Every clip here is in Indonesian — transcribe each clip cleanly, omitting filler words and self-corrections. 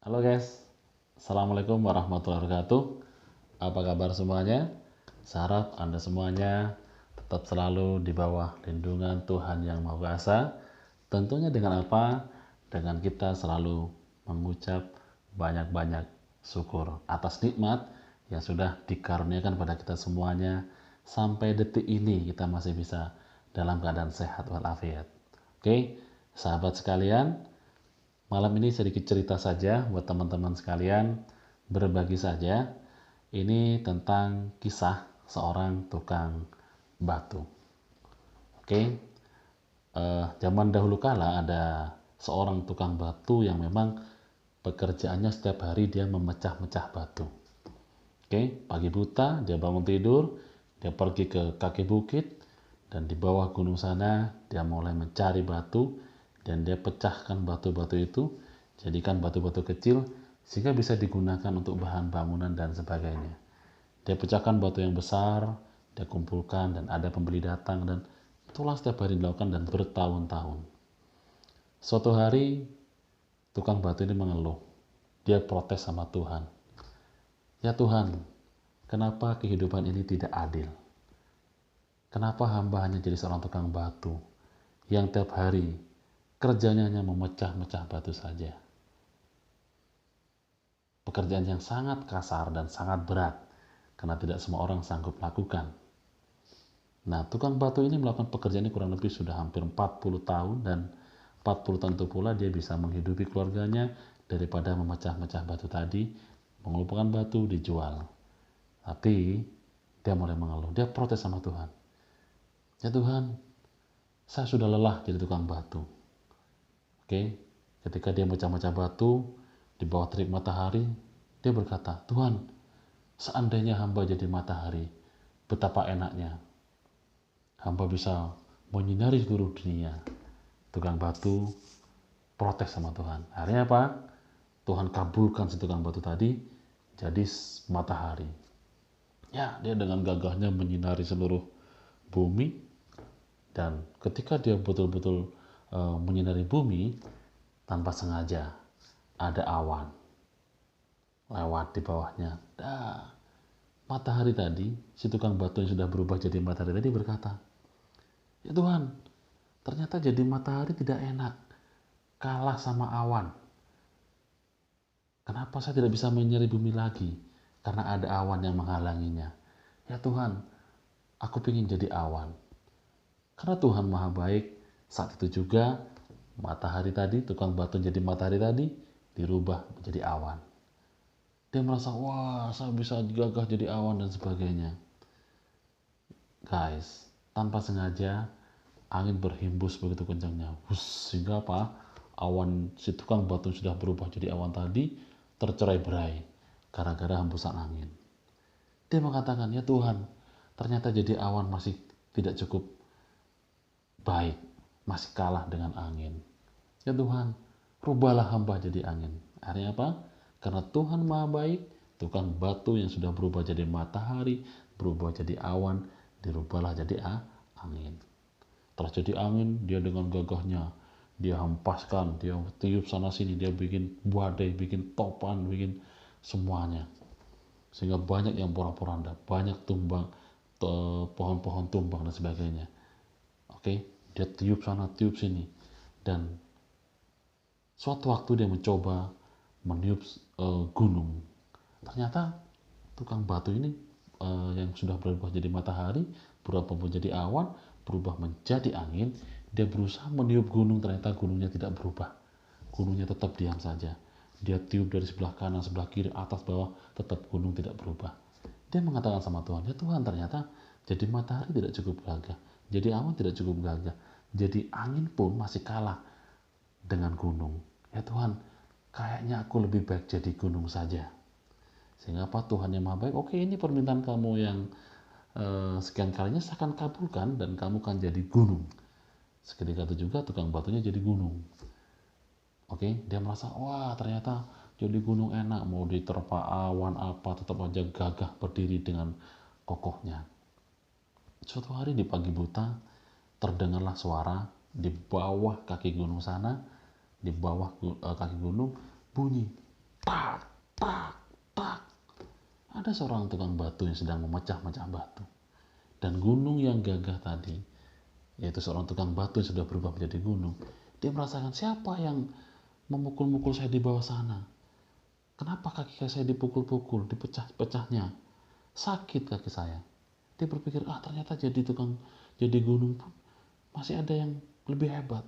Halo guys, Assalamualaikum warahmatullahi wabarakatuh. Apa kabar semuanya? Saya harap Anda semuanya tetap selalu di bawah lindungan Tuhan Yang Maha Kuasa. Tentunya dengan apa? Dengan kita selalu mengucap banyak-banyak syukur atas nikmat yang sudah dikaruniakan pada kita semuanya. Sampai detik ini kita masih bisa dalam keadaan sehat walafiat. Oke, sahabat sekalian, malam ini sedikit cerita saja buat teman-teman sekalian, berbagi saja. Ini tentang kisah seorang tukang batu. Oke, zaman dahulu kala ada seorang tukang batu yang memang pekerjaannya setiap hari dia memecah-mecah batu. Oke, pagi buta dia bangun tidur, dia pergi ke kaki bukit, dan di bawah gunung sana dia mulai mencari batu, dan dia pecahkan batu-batu itu, jadikan batu-batu kecil sehingga bisa digunakan untuk bahan bangunan dan sebagainya. Dia pecahkan batu yang besar, dia kumpulkan, dan ada pembeli datang, dan itulah setiap hari dilakukan dan bertahun-tahun. Suatu hari tukang batu ini mengeluh, dia protes sama Tuhan. Ya Tuhan, kenapa kehidupan ini tidak adil? Kenapa hamba hanya jadi seorang tukang batu yang tiap hari kerjanya hanya memecah-mecah batu saja? Pekerjaan yang sangat kasar dan sangat berat karena tidak semua orang sanggup lakukan. Nah, tukang batu ini melakukan pekerjaan ini kurang lebih sudah hampir 40 tahun, dan 40 tahun itu pula dia bisa menghidupi keluarganya daripada memecah-mecah batu tadi, mengumpulkan batu dijual. Tapi dia mulai mengeluh, dia protes sama Tuhan. Ya Tuhan, saya sudah lelah jadi tukang batu. Oke, ketika dia mecah-mecah batu di bawah terik matahari, dia berkata, Tuhan, seandainya hamba jadi matahari, betapa enaknya. Hamba bisa menyinari seluruh dunia. Tukang batu protes sama Tuhan. Akhirnya apa? Tuhan kabulkan si tukang batu tadi jadi matahari. Ya, dia dengan gagahnya menyinari seluruh bumi, dan ketika dia betul-betul menyinari bumi, tanpa sengaja ada awan lewat di bawahnya. Matahari tadi, si tukang batu yang sudah berubah jadi matahari tadi berkata, ya Tuhan, ternyata jadi matahari tidak enak, kalah sama awan. Kenapa saya tidak bisa menyinari bumi lagi? Karena ada awan yang menghalanginya. Ya Tuhan, aku ingin jadi awan. Karena Tuhan Maha Baik, saat itu juga matahari tadi, tukang batu jadi matahari tadi, dirubah menjadi awan. Dia merasa, wah saya bisa gagah jadi awan dan sebagainya. Guys, tanpa sengaja, angin berhembus begitu kencangnya. Sehingga apa? Awan si tukang batu sudah berubah jadi awan tadi, tercerai-berai gara-gara hembusan angin. Dia mengatakan, ya Tuhan, ternyata jadi awan masih tidak cukup baik, masih kalah dengan angin. Ya Tuhan, rubahlah hamba jadi angin. Akhirnya apa? Karena Tuhan Maha Baik, tukang batu yang sudah berubah jadi matahari, berubah jadi awan, dirubahlah jadi angin. Terjadi angin, dia dengan gagahnya, dia hempaskan, dia tiup sana sini, dia bikin badai, bikin topan, bikin semuanya. Sehingga banyak yang porak-poranda, banyak tumbang, pohon-pohon tumbang dan sebagainya. Oke, dia tiup sana, tiup sini. Dan suatu waktu dia mencoba meniup gunung. Ternyata tukang batu ini yang sudah berubah jadi matahari, berubah menjadi awan, berubah menjadi angin, dia berusaha meniup gunung, ternyata gunungnya tidak berubah. Gunungnya tetap diam saja. Dia tiup dari sebelah kanan, sebelah kiri, atas, bawah, tetap gunung tidak berubah. Dia mengatakan sama Tuhan, ya Tuhan, ternyata jadi matahari tidak cukup gagah, jadi awan tidak cukup gagah, jadi angin pun masih kalah dengan gunung. Ya Tuhan, kayaknya aku lebih baik jadi gunung saja. Sehingga apa? Tuhan yang Maha Baik, oke, ini permintaan kamu yang sekian kalinya saya akan kabulkan, dan kamu akan jadi gunung. Seketika itu juga tukang batunya jadi gunung. Oke, dia merasa, wah ternyata jadi gunung enak, mau diterpa awan apa tetap aja gagah berdiri dengan kokohnya. Suatu hari di pagi buta, terdengarlah suara di bawah kaki gunung sana, di bawah kaki gunung bunyi. tak, tak, tak. Ada seorang tukang batu yang sedang memecah-mecah batu. Dan gunung yang gagah tadi, yaitu seorang tukang batu yang sudah berubah menjadi gunung, dia merasakan siapa yang memukul-mukul saya di bawah sana. Kenapa kaki saya dipukul-pukul, dipecah-pecahnya? Sakit kaki saya. Dia berpikir, ternyata jadi gunung pun masih ada yang lebih hebat.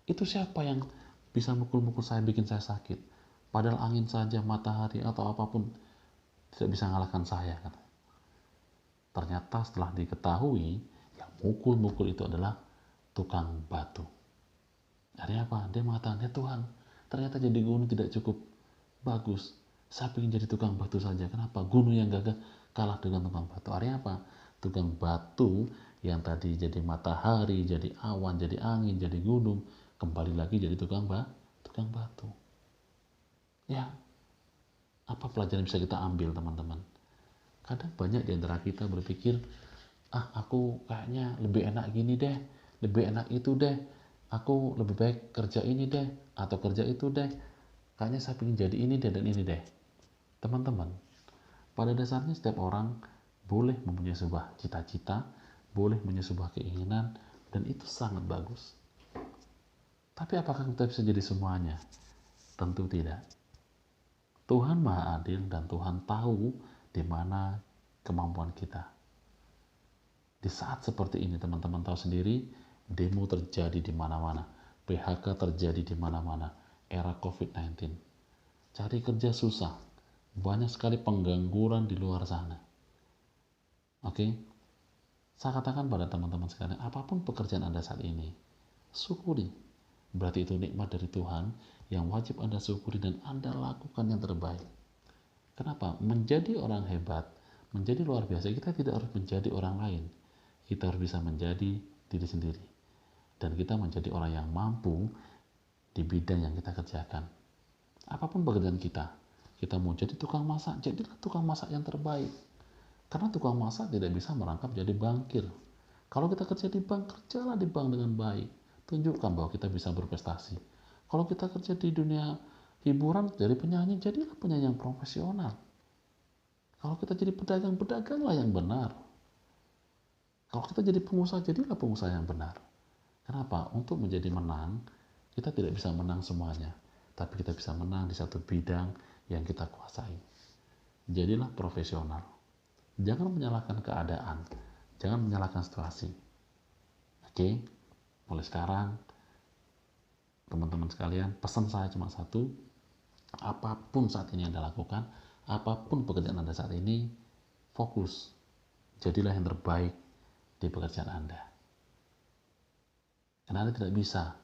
Itu siapa yang bisa mukul-mukul saya, bikin saya sakit? Padahal angin saja, matahari, atau apapun tidak bisa mengalahkan saya. Ternyata setelah diketahui, yang mukul-mukul itu adalah tukang batu. Artinya apa? Dia mengatakan, ya Tuhan, ternyata jadi gunung tidak cukup bagus. Saya ingin jadi tukang batu saja. Kenapa? Gunung yang gagah kalah dengan tukang batu. Artinya apa? Tukang batu yang tadi jadi matahari, jadi awan, jadi angin, jadi gunung, kembali lagi jadi tukang batu. Ya, apa pelajaran yang bisa kita ambil, teman-teman? Kadang banyak di antara kita berpikir, aku kayaknya lebih enak gini deh, lebih enak itu deh, aku lebih baik kerja ini deh, atau kerja itu deh, kayaknya saya ingin jadi ini deh dan ini deh. Teman-teman, pada dasarnya setiap orang boleh mempunyai sebuah cita-cita, boleh mempunyai sebuah keinginan, dan itu sangat bagus. Tapi apakah kita bisa jadi semuanya? Tentu tidak. Tuhan Maha Adil dan Tuhan tahu di mana kemampuan kita. Di saat seperti ini, teman-teman tahu sendiri, demo terjadi di mana-mana, PHK terjadi di mana-mana, era COVID-19. Cari kerja susah, banyak sekali pengangguran di luar sana. Oke, saya katakan pada teman-teman sekalian, apapun pekerjaan Anda saat ini, syukuri. Berarti itu nikmat dari Tuhan yang wajib Anda syukuri dan Anda lakukan yang terbaik. Kenapa? Menjadi orang hebat, menjadi luar biasa, kita tidak harus menjadi orang lain. Kita harus bisa menjadi diri sendiri. Dan kita menjadi orang yang mampu di bidang yang kita kerjakan. Apapun pekerjaan kita mau jadi tukang masak, jadilah tukang masak yang terbaik. Karena tukang masak tidak bisa merangkap jadi bankir. Kalau kita kerja di bank, kerjalah di bank dengan baik. Tunjukkan bahwa kita bisa berprestasi. Kalau kita kerja di dunia hiburan, jadi penyanyi, jadilah penyanyi yang profesional. Kalau kita jadi pedagang, pedaganglah yang benar. Kalau kita jadi pengusaha, jadilah pengusaha yang benar. Kenapa? Untuk menjadi menang, kita tidak bisa menang semuanya. Tapi kita bisa menang di satu bidang yang kita kuasai. Jadilah profesional. Jangan menyalahkan keadaan, jangan menyalahkan situasi. Oke, mulai sekarang, teman-teman sekalian, pesan saya cuma satu, apapun saat ini Anda lakukan, apapun pekerjaan Anda saat ini, fokus. Jadilah yang terbaik di pekerjaan Anda. Karena Anda tidak bisa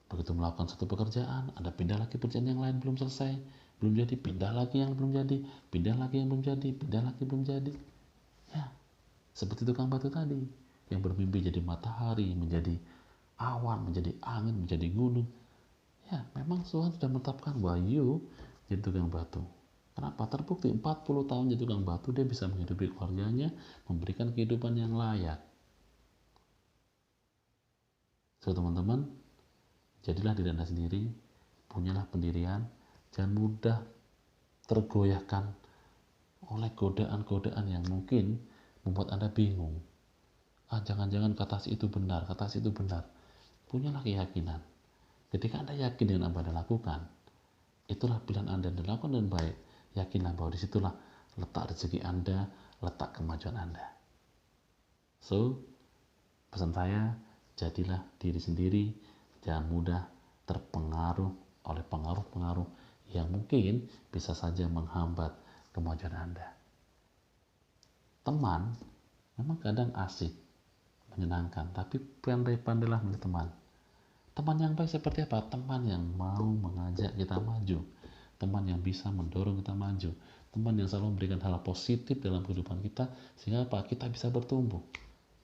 begitu melakukan satu pekerjaan, Anda pindah lagi pekerjaan yang lain belum selesai, belum jadi, pindah lagi yang belum jadi, pindah lagi yang belum jadi, pindah lagi belum jadi. Ya, seperti tukang batu tadi yang bermimpi jadi matahari, menjadi awan, menjadi angin, menjadi gunung. Ya, memang Tuhan sudah menetapkan bahwa you jadi tukang batu. Kenapa? Terbukti 40 tahun jadi tukang batu, dia bisa menghidupi keluarganya, memberikan kehidupan yang layak. So, teman-teman, jadilah diri Anda sendiri, punyalah pendirian, jangan mudah tergoyahkan oleh godaan-godaan yang mungkin membuat Anda bingung. Jangan-jangan kata si itu benar, kata si itu benar. Punyalah keyakinan. Ketika Anda yakin dengan apa yang Anda lakukan, itulah pilihan Anda yang dilakukan dengan baik. Yakinlah bahwa disitulah letak rezeki Anda, letak kemajuan Anda. So, pesan saya, jadilah diri sendiri, jangan mudah terpengaruh oleh pengaruh-pengaruh yang mungkin bisa saja menghambat kemajuan Anda. Teman memang kadang asik, menyenangkan, tapi pandai-pandailah menjadi teman. Teman yang baik seperti apa? Teman yang mau mengajak kita maju, teman yang bisa mendorong kita maju, teman yang selalu memberikan hal positif dalam kehidupan kita, sehingga apa? Kita bisa bertumbuh.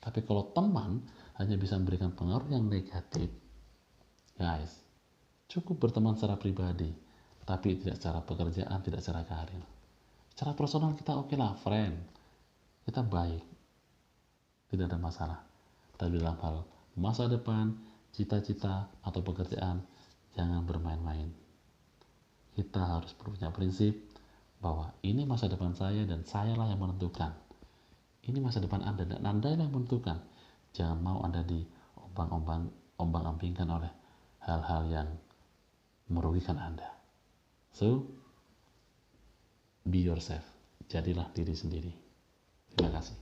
Tapi kalau teman hanya bisa memberikan pengaruh yang negatif, guys, cukup berteman secara pribadi, tapi tidak secara pekerjaan, tidak secara karir. Secara personal kita oke lah, friend, kita baik, tidak ada masalah. Tapi dalam hal masa depan, cita-cita atau pekerjaan, jangan bermain-main. Kita harus punya prinsip bahwa ini masa depan saya dan sayalah yang menentukan. Ini masa depan Anda dan Anda yang menentukan. Jangan mau Anda diombang-ambingkan oleh hal-hal yang merugikan Anda. So, be yourself. Jadilah diri sendiri. Terima kasih.